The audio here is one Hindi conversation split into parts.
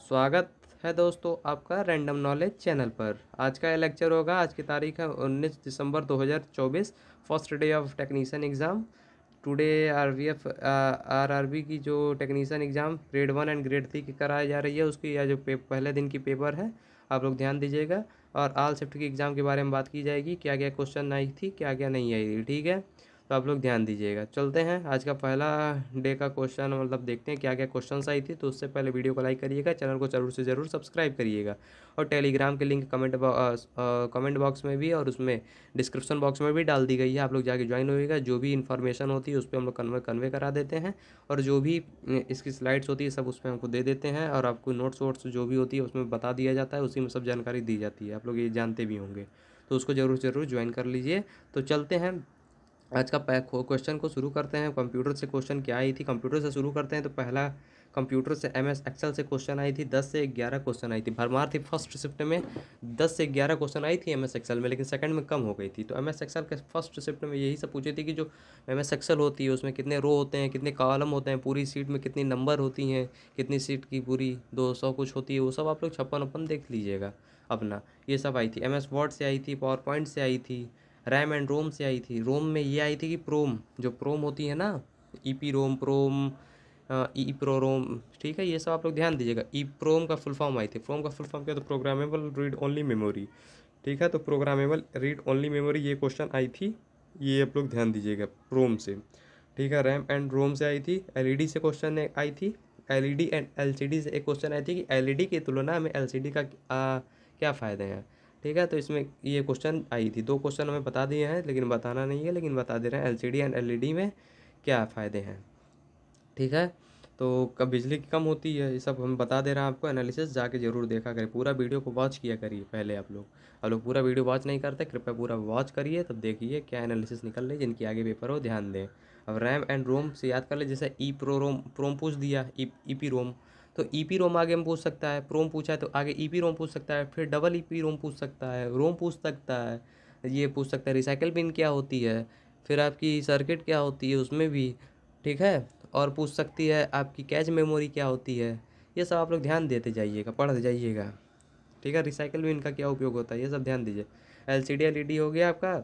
स्वागत है दोस्तों आपका रैंडम नॉलेज चैनल पर। आज का ये लेक्चर होगा। आज की तारीख है 19 दिसंबर 2024, first day of technician exam. Today RVF RRB की जो technician exam grade 1 and grade 3 की कराई जा रही है, उसकी यह जो पहले दिन की पेपर है, आप लोग ध्यान दीजिएगा। और ऑल शिफ्ट की एग्ज़ाम के बारे में बात की जाएगी, क्या क्या क्वेश्चन आई थी, क्या क्या नहीं आई थी, ठीक है। तो आप लोग ध्यान दीजिएगा। चलते हैं आज का पहला डे का क्वेश्चन, मतलब देखते हैं क्या क्या क्वेश्चंस आई थी। तो उससे पहले वीडियो को लाइक करिएगा, चैनल को जरूर से ज़रूर सब्सक्राइब करिएगा। और टेलीग्राम के लिंक कमेंट बॉक्स में भी और उसमें डिस्क्रिप्शन बॉक्स में भी डाल दी गई है, आप लोग जाके ज्वाइन होइएगा। जो भी इन्फॉर्मेशन होती है उस पर हम लोग कन्वे करा देते हैं, और जो भी इसकी स्लाइड्स होती है सब उस पर हमको दे देते हैं, और आपको नोट्स वोट्स जो भी होती है उसमें बता दिया जाता है, उसी में सब जानकारी दी जाती है। आप लोग ये जानते भी होंगे, तो उसको ज़रूर ज़रूर ज्वाइन कर लीजिए। तो चलते हैं आज का क्वेश्चन को शुरू करते हैं। कंप्यूटर से क्वेश्चन क्या आई थी, कंप्यूटर से शुरू करते हैं। तो पहला कंप्यूटर से एमएस एक्सेल से क्वेश्चन आई थी। 10 से 11 क्वेश्चन आई थी। भरमार थी फर्स्ट शिफ्ट में, 10 से 11 क्वेश्चन आई थी एमएस एक्सेल में, लेकिन सेकंड में कम हो गई थी। तो एमएस एक्सेल के फर्स्ट शिफ्ट में यही सब पूछी थी कि जो एमएस एक्सेल होती है उसमें कितने रो होते हैं, कितने कॉलम होते हैं, पूरी सीट में कितनी नंबर होती हैं, कितनी सीट की पूरी 200 कुछ होती है, वो सब आप लोग छप्पन अपन देख लीजिएगा अपना। ये सब आई थी। एमएस वर्ड से आई थी, पावर पॉइंट से आई थी, रैम एंड रोम से आई थी। रोम में ये आई थी कि प्रोम, जो प्रोम होती है ना, ईपी रोम, प्रोम, ई प्रो रोम, ठीक है। ये सब आप लोग ध्यान दीजिएगा। ई प्रोम का फुल फॉर्म आई थी। प्रोम का फुल फॉर्म क्या, तो प्रोग्रामेबल रीड ओनली मेमोरी, ठीक है। तो प्रोग्रामेबल रीड ओनली मेमोरी ये क्वेश्चन आई थी, ये आप लोग ध्यान दीजिएगा प्रोम से, ठीक है। रैम एंड रोम से आई थी। एलईडी से क्वेश्चन आई थी। एलईडी एंड एलसीडी से एक क्वेश्चन आई थी कि एलईडी की तुलना में एलसीडी का क्या फ़ायदे हैं, ठीक है। तो इसमें ये क्वेश्चन आई थी। 2 क्वेश्चन हमें बता दिए हैं, लेकिन बताना नहीं है, लेकिन बता दे रहे हैं एलसीडी एंड एलईडी में क्या फ़ायदे हैं, ठीक है। तो कब बिजली की कम होती है, ये सब हम बता दे रहे हैं आपको। एनालिसिस जाके ज़रूर देखा करें, पूरा वीडियो को वॉच किया करिए पहले। आप लोग पूरा वीडियो वॉच नहीं करते, कृपया पूरा वॉच करिए, तब देखिए क्या एनालिसिस निकल रही है। जिनकी आगे पेपर हो ध्यान दें। अब रैम एंड रोम से याद कर ले, जैसे ई प्रो रोम, प्रोम पूछ दिया, ईपी रोम, तो ईपी रोम आगे हम पूछ सकता है। प्रोम पूछा है तो आगे ईपी रोम पूछ सकता है, फिर डबल ईपी रोम पूछ सकता है, रोम पूछ सकता है, ये पूछ सकता है रिसाइकल पिन क्या होती है, फिर आपकी सर्किट क्या होती है उसमें भी, ठीक है। और पूछ सकती है आपकी कैच मेमोरी क्या होती है। ये सब आप लोग ध्यान देते जाइएगा, पढ़ जाइएगा, ठीक है। रिसाइकल बिन का क्या उपयोग होता है, ये सब ध्यान दीजिए। एलसीडी एलईडी हो गया आपका,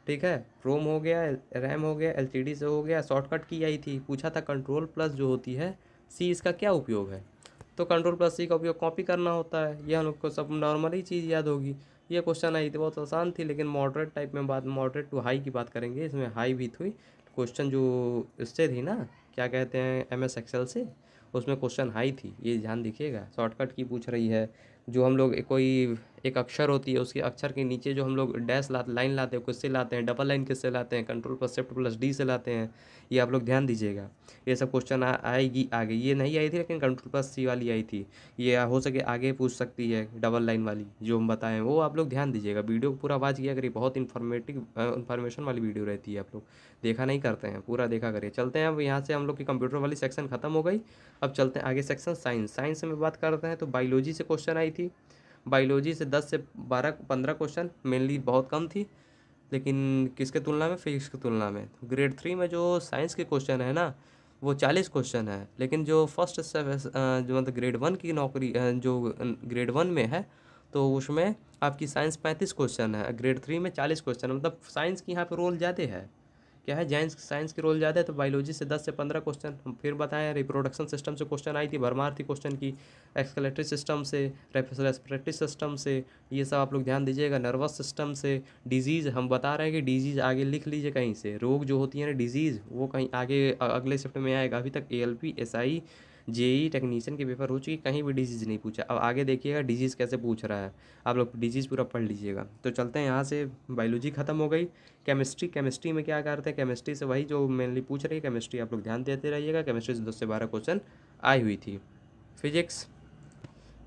ठीक है। रोम हो गया, रैम हो गया, एलसीडी से हो गया। शॉर्टकट की आई थी, पूछा था कंट्रोल प्लस जो होती है सी, इसका क्या उपयोग है। तो कंट्रोल प्लस सी का उपयोग कॉपी करना होता है, ये हम लोग को सब नॉर्मली चीज़ याद होगी। ये क्वेश्चन आई थी, बहुत आसान थी, लेकिन मॉडरेट टाइप में बात, मॉडरेट टू हाई की बात करेंगे। इसमें हाई भी थी क्वेश्चन, जो इससे थी ना, क्या कहते हैं, एमएस एक्सेल से, उसमें क्वेश्चन हाई थी, ये ध्यान दिखिएगा। शॉर्टकट की पूछ रही है, जो हम लोग कोई एक अक्षर होती है, उसके अक्षर के नीचे जो हम लोग डैश लाइन लाते हैं, किससे लाते हैं, डबल लाइन किससे लाते हैं, control plus shift plus D से लाते हैं। ये आप लोग ध्यान दीजिएगा। ये सब क्वेश्चन आएगी आगे। ये नहीं आई थी, लेकिन कंट्रोल प्लस सी वाली आई थी। ये हो सके आगे पूछ सकती है, डबल लाइन वाली जो हम बताएं, वो आप लोग ध्यान दीजिएगा। वीडियो को पूरा वॉच किया करिए, बहुत इन्फॉर्मेशन वाली वीडियो रहती है, आप लोग देखा नहीं करते हैं, पूरा देखा करिए। चलते हैं अब यहाँ से, हम लोग की कंप्यूटर वाली सेक्शन खत्म हो गई। अब चलते हैं आगे सेक्शन साइंस। साइंस में बात करते हैं तो बायोलॉजी से क्वेश्चन आई थी। बायोलॉजी से 10 से 12-15 क्वेश्चन, मेनली बहुत कम थी, लेकिन किसके तुलना में, फिजिक्स की तुलना में। ग्रेड 3 में जो साइंस के क्वेश्चन है ना, वो 40 क्वेश्चन है, लेकिन जो फर्स्ट जो मतलब ग्रेड 1 की नौकरी जो ग्रेड 1 में है, तो उसमें आपकी साइंस 35 क्वेश्चन है, ग्रेड 3 में 40 क्वेश्चन, मतलब साइंस की यहाँ पे रोल ज़्यादा है। क्या है, साइंस की रोल ज़्यादा है। तो बायोलॉजी से 10 से 15 क्वेश्चन। हम फिर बताएं, रिप्रोडक्शन सिस्टम से क्वेश्चन आई थी, भरमार थी क्वेश्चन की। एक्सक्लेटरी सिस्टम से, रेस्पिरेटरी सिस्टम से, ये सब आप लोग ध्यान दीजिएगा। नर्वस सिस्टम से, डिजीज़ हम बता रहे हैं कि डिजीज़ आगे लिख लीजिए कहीं से, रोग जो होती है ना डिजीज़, वो कहीं आगे अगले शिफ्ट में आएगा। अभी तक एएलपी, एसआई, जेई टेक्नीशियन के पेपर हो चुकी, कहीं भी डिजीज़ नहीं पूछा। अब आगे देखिएगा डिजीज़ कैसे पूछ रहा है, आप लोग डिजीज़ पूरा पढ़ लीजिएगा। तो चलते हैं यहाँ से, बायोलॉजी खत्म हो गई। केमिस्ट्री में क्या करते हैं, केमिस्ट्री से वही जो मेनली पूछ रही है केमिस्ट्री, आप लोग ध्यान देते रहिएगा। केमिस्ट्री से 10 से 12 क्वेश्चन आई हुई थी।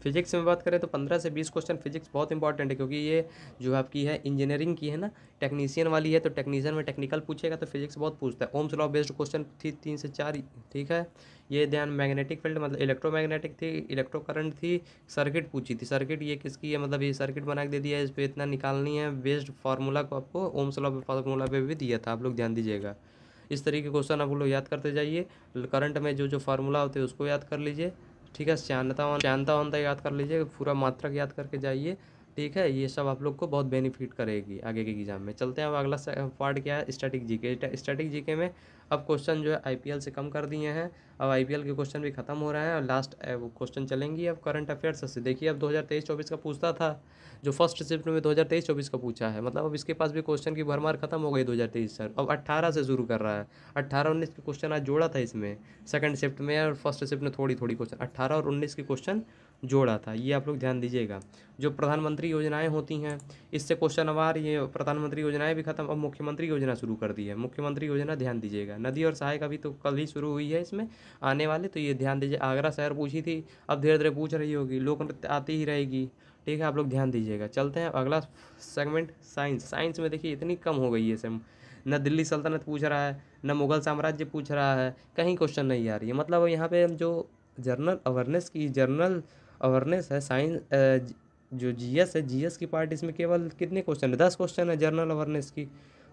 फिजिक्स में बात करें तो 15 से 20 क्वेश्चन। फिजिक्स बहुत इंपॉर्टेंट है, क्योंकि ये जो आपकी है इंजीनियरिंग की है ना, टेक्नीशियन वाली है, तो टेक्नीशियन में टेक्निकल पूछेगा तो फिजिक्स बहुत पूछता है। ओम्स लॉ बेस्ड क्वेश्चन थी 3 से 4, ठीक है। ये ध्यान, मैग्नेटिक फील्ड मतलब इलेक्ट्रोमैग्नेटिक थी, इलेक्ट्रो करंट थी, सर्किट पूछी थी। सर्किट ये किसकी है, मतलब ये सर्किट बना के दे दिया है, इस पर इतना निकालनी है, बेस्ड फार्मूला को आपको ओम्स लॉ फार्मूला पे भी दिया था, आप लोग ध्यान दीजिएगा। इस तरीके के क्वेश्चन आप लोग याद करते जाइए। करंट में जो जो फार्मूला होते हैं उसको याद कर लीजिए, ठीक है। श्यानता वानता याद कर लीजिए, पूरा मात्रक याद करके जाइए। ठीक है, ये सब आप लोग को बहुत बेनिफिट करेगी आगे के एग्जाम में। चलते हैं अब अगला पार्ट क्या है, स्टैटिक जीके। स्टैटिक जीके में अब क्वेश्चन जो है आईपीएल से कम कर दिए हैं। अब आईपीएल के क्वेश्चन भी खत्म हो रहे हैं और लास्ट वो क्वेश्चन चलेंगी अब करंट अफेयर्स से। देखिए अब 2023-24 का पूछता था, जो फर्स्ट शिफ्ट में 2023-24 का पूछा है, मतलब अब इसके पास भी क्वेश्चन की भरमार खत्म हो गई 2023 सर। अब 18 से शुरू कर रहा है। 18-19 के क्वेश्चन आज जोड़ा था इसमें सेकंड शिफ्ट में, और फर्स्ट शिफ्ट में थोड़ी थोड़ी क्वेश्चन 18 और 19 के क्वेश्चन जोड़ा था। ये आप लोग ध्यान दीजिएगा। जो प्रधानमंत्री योजनाएं होती हैं, इससे क्वेश्चन अवार ये प्रधानमंत्री योजनाएं भी खत्म, अब मुख्यमंत्री योजना शुरू कर दी है। मुख्यमंत्री योजना ध्यान दीजिएगा। नदी और सहायक अभी तो कल ही शुरू हुई है इसमें आने वाले, तो ये ध्यान दीजिए। आगरा शहर पूछी थी, अब धीरे धीरे पूछ रही होगी। लोक नृत्य आती ही रहेगी। ठीक है, आप लोग ध्यान दीजिएगा। चलते हैं अगला सेगमेंट साइंस। साइंस में देखिए इतनी कम हो गई है सम, न दिल्ली सल्तनत पूछ रहा है, न मुगल साम्राज्य पूछ रहा है, कहीं क्वेश्चन नहीं आ रही है। मतलब यहाँ पे जो जनरल अवेयरनेस है साइंस, जो जीएस है, जीएस की पार्ट, इसमें केवल कितने क्वेश्चन है, 10 क्वेश्चन है जनरल अवेयरनेस की।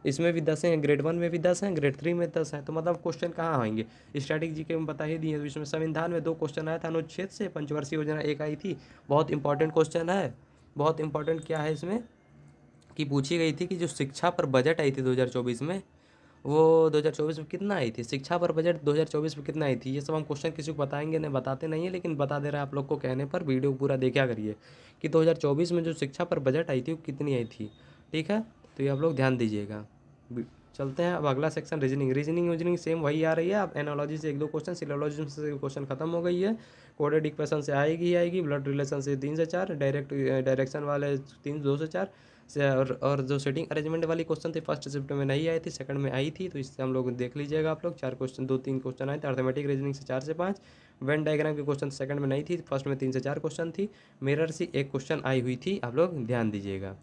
इसमें भी 10 हैं, ग्रेड 1 में भी 10 हैं, ग्रेड 3 में 10 हैं। तो मतलब क्वेश्चन कहाँ आएंगे। स्टैटिक जीके में बता ही दिए। तो इसमें संविधान में 2 क्वेश्चन आया था अनुच्छेद से, पंचवर्षीय योजना एक आई थी, बहुत इंपॉर्टेंट क्वेश्चन है। बहुत इंपॉर्टेंट क्या है इसमें कि पूछी गई थी कि जो शिक्षा पर बजट आई थी 2024 में, वो 2024 में कितना आई थी, शिक्षा पर बजट 2024 में कितना आई थी। ये सब हम क्वेश्चन किसी को बताएंगे नहीं, बताते नहीं है, लेकिन बता दे रहे हैं आप लोग को कहने पर। वीडियो पूरा देखा करिए कि 2024 में जो शिक्षा पर बजट आई थी वो कितनी आई थी। ठीक है, तो ये आप लोग ध्यान दीजिएगा। चलते हैं अब अगला सेक्शन रीजनिंग। रीजनिंग सेम वही आ रही है। अब एनालॉजी से 1-2 क्वेश्चन, सिलोलॉजी से क्वेश्चन खत्म हो गई है। कोडेड इक्वेशन से आएगी ही आएगी। ब्लड रिलेशन से 3 से 4, डायरेक्शन वाले 2 से 4 से, और जो सेटिंग अरेंजमेंट वाली क्वेश्चन थी फर्स्ट शिफ्ट में नहीं आई थी, सेकंड में आई थी, तो इससे हम लोग देख लीजिएगा आप लोग। 4 क्वेश्चन, 2-3 क्वेश्चन आए थे। अर्थमेटिक रीजनिंग से 4 से 5। वेन डायग्राम के क्वेश्चन सेकंड में नहीं थी, फर्स्ट में 3 से 4 क्वेश्चन थी। मिरर से 1 क्वेश्चन आई हुई थी, आप लोग ध्यान दीजिएगा।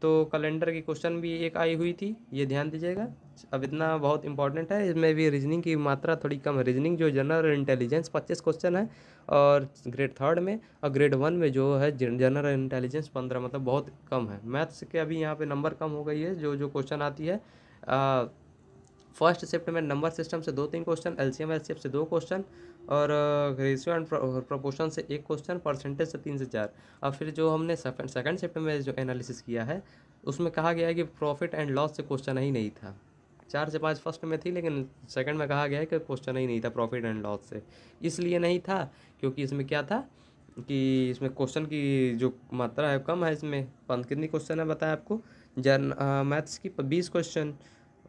तो कैलेंडर की क्वेश्चन भी एक आई हुई थी, ये ध्यान दीजिएगा। अब इतना बहुत इंपॉर्टेंट है, इसमें भी रीजनिंग की मात्रा थोड़ी कम है। रीजनिंग जो जनरल इंटेलिजेंस 25 क्वेश्चन है, और ग्रेड 3 में और ग्रेड 1 में जो है जनरल इंटेलिजेंस 15, मतलब बहुत कम है। मैथ्स के अभी यहाँ पे नंबर कम हो गई है। जो जो क्वेश्चन आती है फर्स्ट शिफ्ट में नंबर सिस्टम से 2-3 क्वेश्चन, एलसीएम एचसीएफ से 2 क्वेश्चन, और रेशियो एंड प्रोपोर्शन से 1 क्वेश्चन, परसेंटेज से 3 से 4। अब फिर जो हमने सेकंड शिफ्ट में जो एनालिसिस किया है, उसमें कहा गया है कि प्रॉफिट एंड लॉस से क्वेश्चन ही नहीं था। 4 से 5 फर्स्ट में थी, लेकिन सेकंड में कहा गया है कि क्वेश्चन ही नहीं था प्रॉफिट एंड लॉस से। इसलिए नहीं था क्योंकि इसमें क्या था कि इसमें क्वेश्चन की जो मात्रा है कम है। इसमें कितनी क्वेश्चन है बताया आपको, मैथ्स की 20 क्वेश्चन,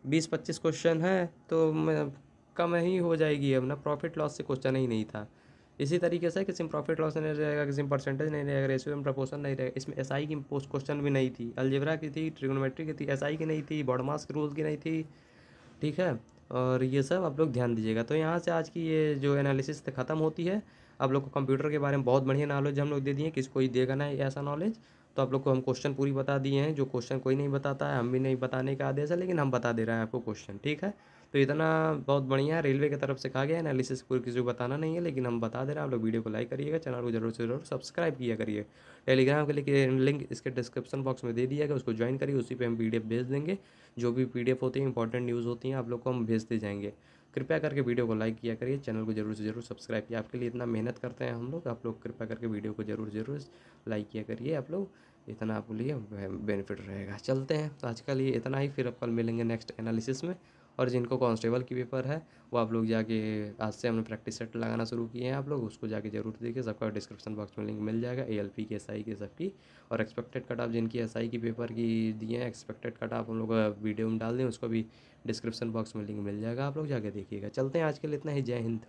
20-25 क्वेश्चन है, तो कम ही हो जाएगी। अब ना प्रॉफिट लॉस से क्वेश्चन ही नहीं था। इसी तरीके से किसी में प्रॉफिट लॉस नहीं रहेगा, किसी में परसेंटेज नहीं रहेगा, रेशियो में प्रपोर्शन नहीं रहेगा। इसमें एसआई की पोस्ट क्वेश्चन भी नहीं थी, अलजेब्रा की थी, ट्रिग्नोमेट्री की थी, एसआई की नहीं थी, बॉडमास के रूल की नहीं थी। ठीक है, और ये सब आप लोग ध्यान दीजिएगा। तो यहाँ से आज की ये जो एनालिसिस ख़त्म होती है। आप लोग को कंप्यूटर के बारे में बहुत बढ़िया नॉलेज हम लोग दे दिए, किसी कोई देगा ना ऐसा नॉलेज। तो आप लोग को हम क्वेश्चन पूरी बता दिए हैं, जो क्वेश्चन कोई नहीं बताता है, हम भी नहीं बताने का आदेश है, लेकिन हम बता दे रहे हैं आपको क्वेश्चन। ठीक है, तो इतना बहुत बढ़िया है। रेलवे की तरफ से कहा गया एनालिसिस पूरी किसी को बताना नहीं है, लेकिन हम बता दे रहे हैं। आप लोग वीडियो को लाइक करिएगा, चैनल को जरूर से जरूर सब्सक्राइब किया करिए। टेलीग्राम के लिए लिंक इसके डिस्क्रिप्शन बॉक्स में दे दिया गया, उसको ज्वाइन करिए। उसी पे हम पीडीएफ भेज देंगे। जो भी पीडीएफ होती है, इंपॉर्टेंट न्यूज़ होती हैं, आप लोग को हम भेजते जाएंगे। कृपया करके वीडियो को लाइक किया करिए, चैनल को जरूर से जरूर सब्सक्राइब किया। आपके लिए इतना मेहनत करते हैं हम लोग, आप लोग कृपया करके वीडियो को जरूर जरूर लाइक किया करिए। आप लोग इतना आपके लिए बेनिफिट रहेगा। चलते हैं, तो आज के लिए इतना ही। फिर अब कल मिलेंगे नेक्स्ट एनालिसिस में। और जिनको कांस्टेबल की पेपर है, वो आप लोग जाके, आज से हमने प्रैक्टिस सेट लगाना शुरू किए हैं, आप लोग उसको जाके जरूर देखिए। सबका डिस्क्रिप्शन बॉक्स में लिंक मिल जाएगा, एएलपी की, एसआई की, सबकी। और एक्सपेक्टेड कट ऑफ जिनकी एसआई की पेपर की दिए हैं, एक्सपेक्टेड कट ऑफ हम लोग वीडियो में डाल दें, उसको भी डिस्क्रिप्शन बॉक्स में लिंक मिल जाएगा, आप लोग जाके देखिएगा। चलते हैं, आज के लिए इतना ही। जय हिंद।